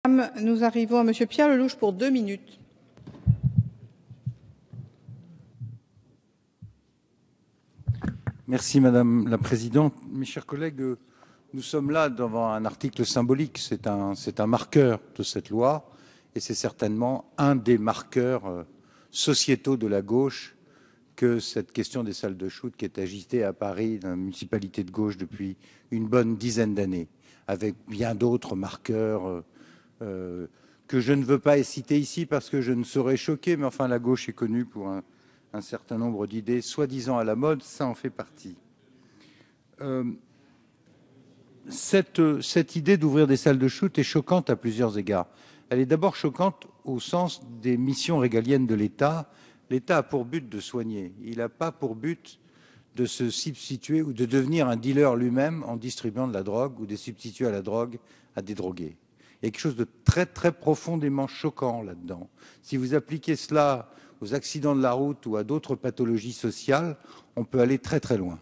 Nous arrivons à Monsieur Pierre Lellouche pour 2 minutes. Merci Madame la Présidente. Mes chers collègues, nous sommes là devant un article symbolique. C'est un marqueur de cette loi et c'est certainement un des marqueurs sociétaux de la gauche que cette question des salles de shoot qui est agitée à Paris, dans la municipalité de gauche depuis une bonne dizaine d'années, avec bien d'autres marqueurs que je ne veux pas citer ici parce que je ne serais choqué, mais enfin la gauche est connue pour un certain nombre d'idées soi-disant à la mode, ça en fait partie. Cette idée d'ouvrir des salles de shoot est choquante à plusieurs égards. Elle est d'abord choquante au sens des missions régaliennes de l'État. L'État a pour but de soigner. Il n'a pas pour but de se substituer ou de devenir un dealer lui-même en distribuant de la drogue ou de substituer à la drogue à des drogués. Il y a quelque chose de très, très profondément choquant là-dedans. Si vous appliquez cela aux accidents de la route ou à d'autres pathologies sociales, on peut aller très, très loin.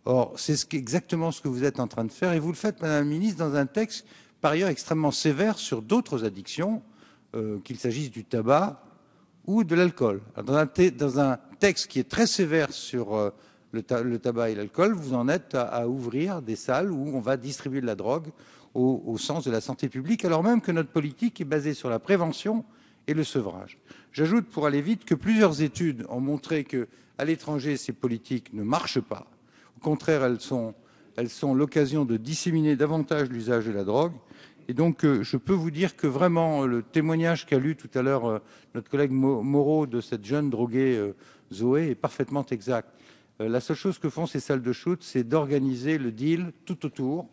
Or, c'est exactement ce que vous êtes en train de faire et vous le faites, Madame la Ministre, dans un texte par ailleurs extrêmement sévère sur d'autres addictions, qu'il s'agisse du tabac ou de l'alcool. Dans un texte qui est très sévère sur le tabac et l'alcool, vous en êtes à ouvrir des salles où on va distribuer de la drogue au sens de la santé publique, alors même que notre politique est basée sur la prévention et le sevrage. J'ajoute, pour aller vite, que plusieurs études ont montré qu'à l'étranger, ces politiques ne marchent pas. Au contraire, elles sont l'occasion de disséminer davantage l'usage de la drogue. Et donc, je peux vous dire que vraiment, le témoignage qu'a lu tout à l'heure notre collègue Moreau de cette jeune droguée Zoé est parfaitement exact. La seule chose que font ces salles de shoot, c'est d'organiser le deal tout autour.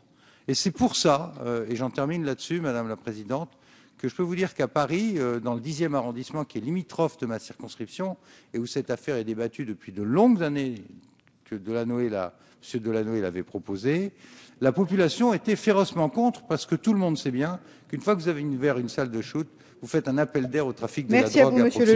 Et c'est pour ça, et j'en termine là-dessus, Madame la Présidente, que je peux vous dire qu'à Paris, dans le 10e arrondissement, qui est limitrophe de ma circonscription, et où cette affaire est débattue depuis de longues années, que M. Delanoë l'avait proposé, la population était férocement contre, parce que tout le monde sait bien qu'une fois que vous avez ouvert une salle de shoot, vous faites un appel d'air au trafic de la drogue à proximité.